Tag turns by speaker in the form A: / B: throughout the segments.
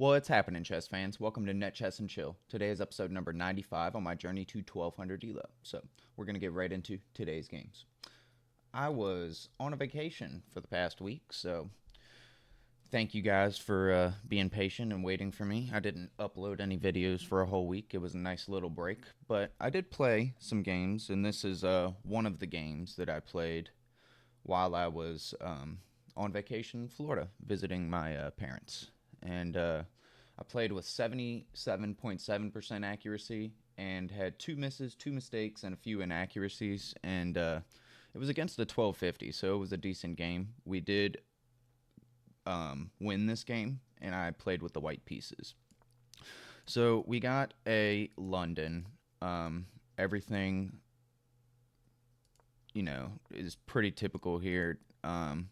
A: What's happening, chess fans? Welcome to Net Chess and Chill. Today is episode number 95 on my journey to 1200 ELO. So, we're going to get right into today's games. I was on a vacation for the past week, so thank you guys for being patient and waiting for me. I didn't upload any videos for a whole week. It was a nice little break, but I did play some games, and this is one of the games that I played while I was on vacation in Florida visiting my parents. And I played with 77.7% accuracy and had two misses, two mistakes, and a few inaccuracies. And it was against the 1250, so it was a decent game. We did win this game, and I played with the white pieces. So we got a London. Everything, is pretty typical here. I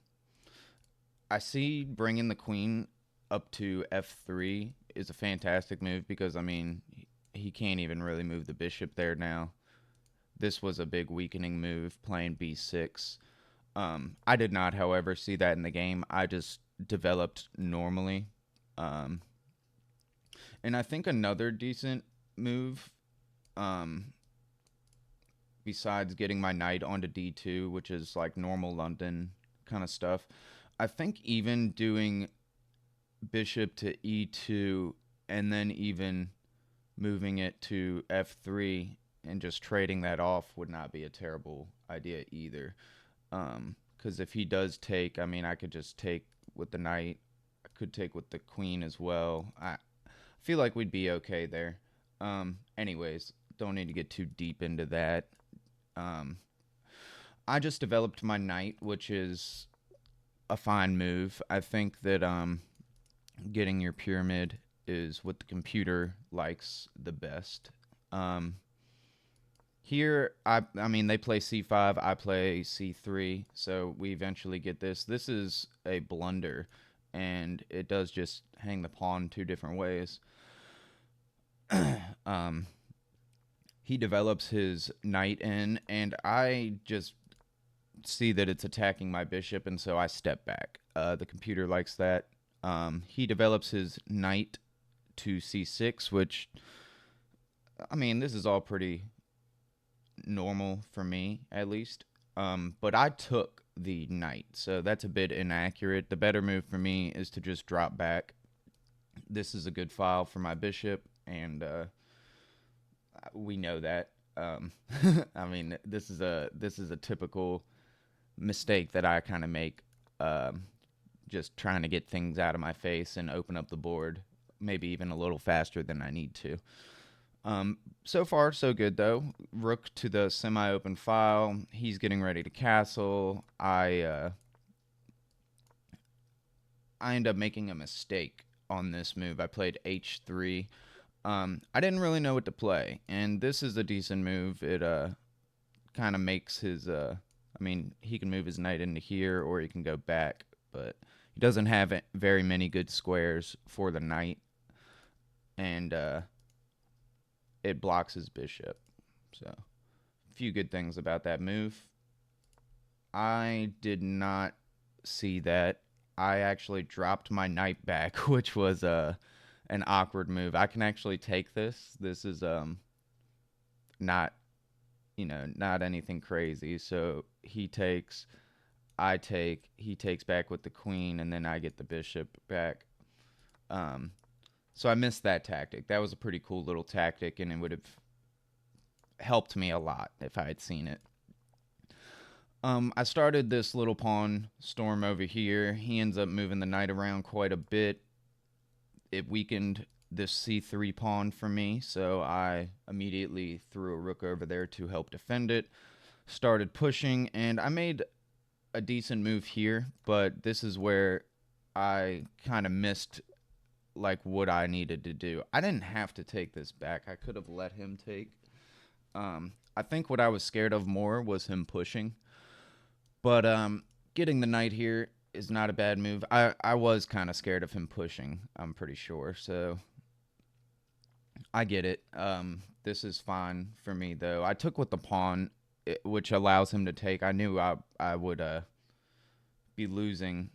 A: see bringing the queen up to f3 is a fantastic move because, he can't even really move the bishop there now. This was a big weakening move, playing b6. I did not, however, see that in the game. I just developed normally. And I think another decent move, besides getting my knight onto d2, which is like normal London kind of stuff, I think even doing bishop to e2 and then even moving it to f3 and just trading that off would not be a terrible idea either. Because if he does take, I could just take with the knight. I could take with the queen as well. I feel like we'd be okay there. Anyways, don't need to get too deep into that. I just developed my knight, which is a fine move. I think that getting your pyramid is what the computer likes the best. Here, they play c5, I play c3, so we eventually get this. This is a blunder, and it does just hang the pawn two different ways. He develops his knight in, and I just see that it's attacking my bishop, and so I step back. The computer likes that. He develops his knight to c6, which, this is all pretty normal for me, at least. But I took the knight, so that's a bit inaccurate. The better move for me is to just drop back. This is a good file for my bishop, and we know that. This is a typical mistake that I kind of make. Just trying to get things out of my face and open up the board, maybe even a little faster than I need to. So far, so good, though. Rook to the semi-open file. He's getting ready to castle. I end up making a mistake on this move. I played h3. I didn't really know what to play, and this is a decent move. It kind of makes his... he can move his knight into here, or he can go back, but he doesn't have very many good squares for the knight, and it blocks his bishop. So, a few good things about that move. I did not see that. I actually dropped my knight back, which was an awkward move. I can actually take this. This is not anything crazy. So he takes, I take, he takes back with the queen, and then I get the bishop back. So I missed that tactic. That was a pretty cool little tactic, and it would have helped me a lot if I had seen it. I started this little pawn storm over here. He ends up moving the knight around quite a bit. It weakened this c3 pawn for me, so I immediately threw a rook over there to help defend it. Started pushing, and I made a decent move here, but this is where I kind of missed what I needed to do. I didn't have to take this back. I could have let him take. I think what I was scared of more was him pushing, but getting the knight here is not a bad move. I was kind of scared of him pushing, I'm pretty sure, so I get it. This is fine for me, though. I took with the pawn, which allows him to take. I knew I would be losing,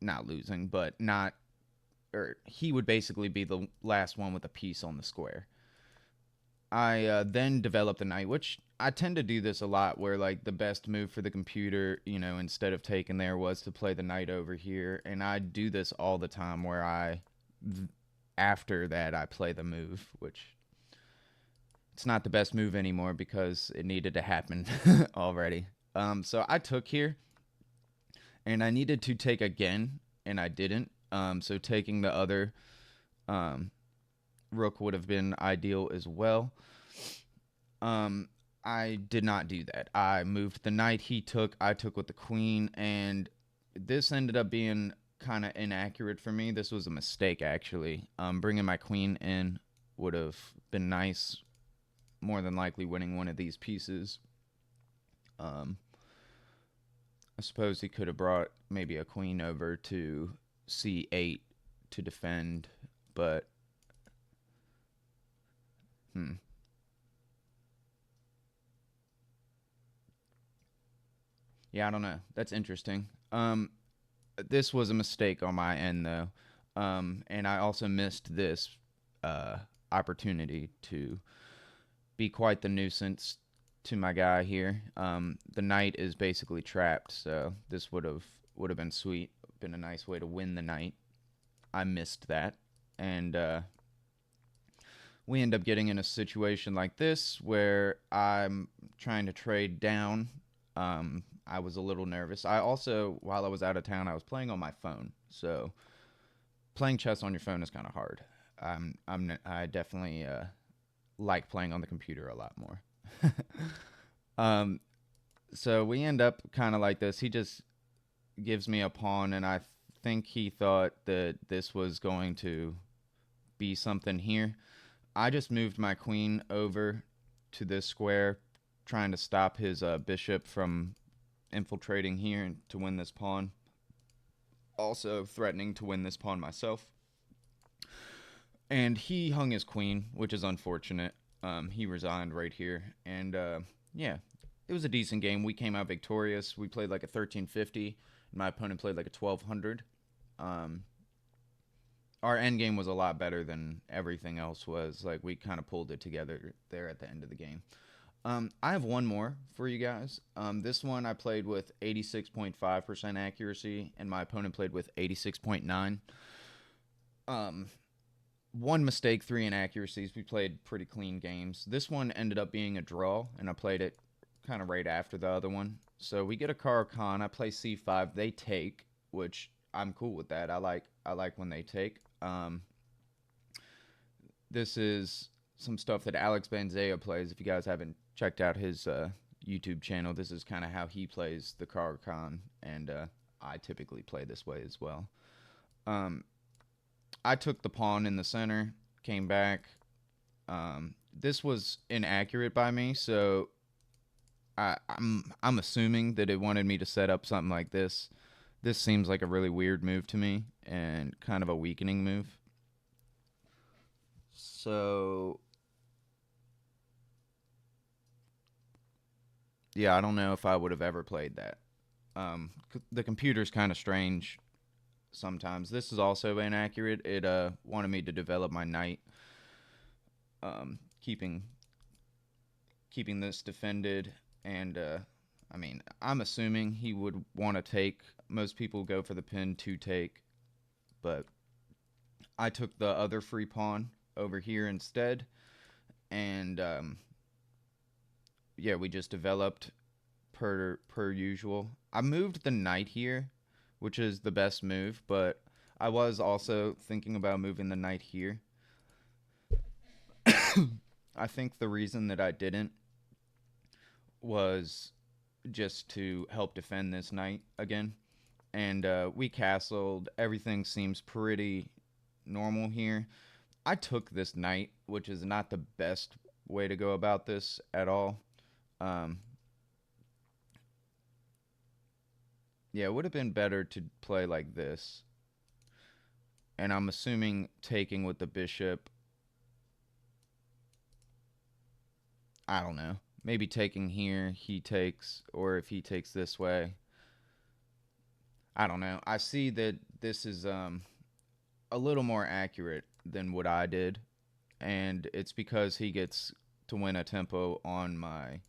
A: not losing, but not or he would basically be the last one with a piece on the square. I then developed the knight, which I tend to do this a lot, where like the best move for the computer, instead of taking there was to play the knight over here, and I do this all the time, where after that I play the move, which it's not the best move anymore because it needed to happen already. So I took here, and I needed to take again, and I didn't. So taking the other um, rook would have been ideal as well. I did not do that. I moved the knight. He took. I took with the queen, and this ended up being kind of inaccurate for me. This was a mistake, actually. Bringing my queen in would have been nice. More than likely winning one of these pieces. I suppose he could have brought maybe a queen over to c8 to defend, but yeah, I don't know. That's interesting. This was a mistake on my end, though, and I also missed this opportunity to be quite the nuisance to my guy here. The knight is basically trapped, so this would have been sweet, been a nice way to win the knight. I missed that, and we end up getting in a situation like this where I'm trying to trade down. I was a little nervous. I also, while I was out of town, I was playing on my phone, so playing chess on your phone is kind of hard. I definitely like playing on the computer a lot more. um, so we end up kind of like this. He just gives me a pawn, and I think he thought that this was going to be something here. I just moved my queen over to this square, trying to stop his bishop from infiltrating here to win this pawn. Also threatening to win this pawn myself. And he hung his queen, which is unfortunate. He resigned right here. And yeah, it was a decent game. We came out victorious. We played like a 1350. My opponent played like a 1200. Our end game was a lot better than everything else was. Like, we kind of pulled it together there at the end of the game. I have one more for you guys. This one I played with 86.5% accuracy, and my opponent played with 86.9. One mistake, 3 inaccuracies. We played pretty clean games. This one ended up being a draw, and I played it kind of right after the other one. So we get a Caro-Kann. I play c5. They take, which I'm cool with that. I like when they take. This is some stuff that Alex Banzea plays. If you guys haven't checked out his YouTube channel, this is kind of how he plays the Caro-Kann, and I typically play this way as well. I took the pawn in the center, came back. This was inaccurate by me, so I'm assuming that it wanted me to set up something like this. This seems like a really weird move to me, and kind of a weakening move. So yeah, I don't know if I would have ever played that. The computer's kind of strange sometimes. This is also inaccurate. It wanted me to develop my knight, keeping this defended, and I mean, I'm assuming he would want to take. Most people go for the pin to take, but I took the other free pawn over here instead, and yeah, we just developed per usual. I moved the knight here, which is the best move, but I was also thinking about moving the knight here. I think the reason that I didn't was just to help defend this knight again. And we castled. Everything seems pretty normal here. I took this knight, which is not the best way to go about this at all. Yeah, it would have been better to play like this. And I'm assuming taking with the bishop. I don't know. Maybe taking here, he takes, or if he takes this way. I don't know. I see that this is a little more accurate than what I did, and it's because he gets to win a tempo on my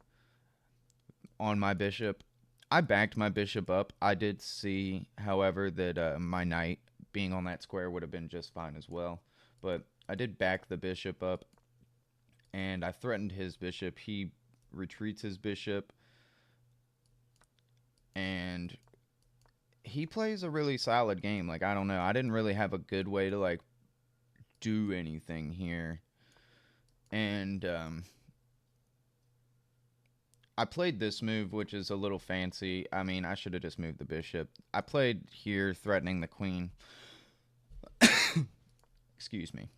A: bishop. I backed my bishop up. I did see, however, that my knight being on that square would have been just fine as well, but I did back the bishop up, and I threatened his bishop. He retreats his bishop, and he plays a really solid game. Like, I don't know. I didn't really have a good way to like do anything here. And I played this move, which is a little fancy. I mean, I should have just moved the bishop. I played here threatening the queen. Excuse me.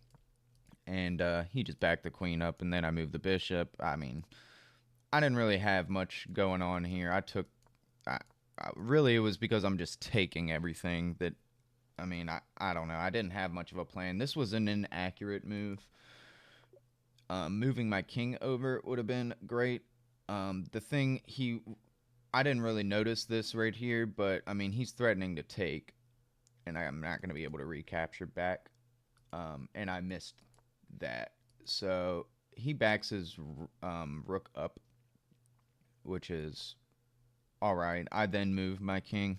A: And he just backed the queen up, and then I moved the bishop. I mean, I didn't really have much going on here. Really, it was because I'm just taking everything that, I mean, I don't know. I didn't have much of a plan. This was an inaccurate move. Moving my king over would have been great. I didn't really notice this right here, but I mean, he's threatening to take, and I'm not going to be able to recapture back. And I missed that. So he backs his rook up, which is all right. I then move my king.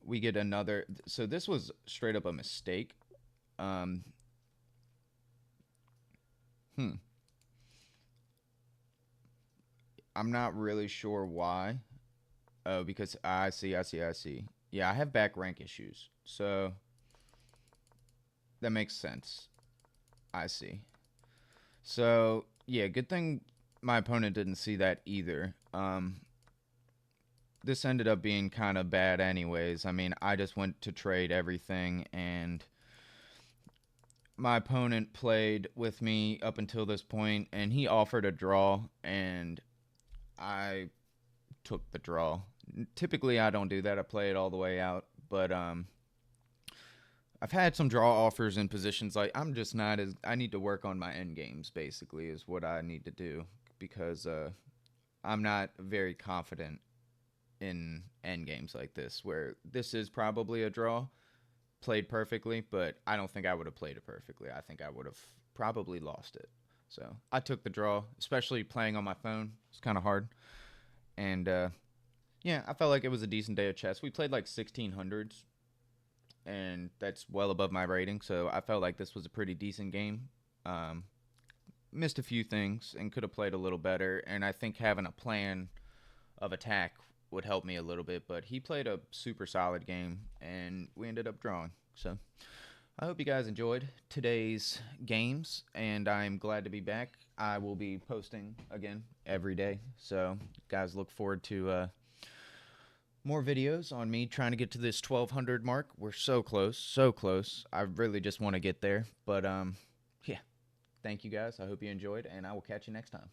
A: We get another. So this was straight up a mistake. Um, hmm. I'm not really sure why. Oh, because I see. Yeah, I have back rank issues. So that makes sense. I see. So, yeah, good thing my opponent didn't see that either. This ended up being kind of bad anyways. I mean, I just went to trade everything, and my opponent played with me up until this point, and he offered a draw, and I took the draw. Typically, I don't do that. I play it all the way out, but I've had some draw offers in positions like I'm just not as I need to work on my end games basically is what I need to do because I'm not very confident in end games like this where this is probably a draw played perfectly, but I don't think I would have played it perfectly. I think I would have probably lost it. So I took the draw, especially playing on my phone. It's kind of hard. And yeah, I felt like it was a decent day of chess. We played like 1600s, and that's well above my rating. So I felt like this was a pretty decent game. Um, Missed a few things and could have played a little better. And I think having a plan of attack would help me a little bit. But he played a super solid game, and we ended up drawing. So I hope you guys enjoyed today's games, and I'm glad to be back. I will be posting again every day. So guys, look forward to more videos on me trying to get to this 1200 mark. We're so close, so close. I really just want to get there. But yeah, thank you guys. I hope you enjoyed, and I will catch you next time.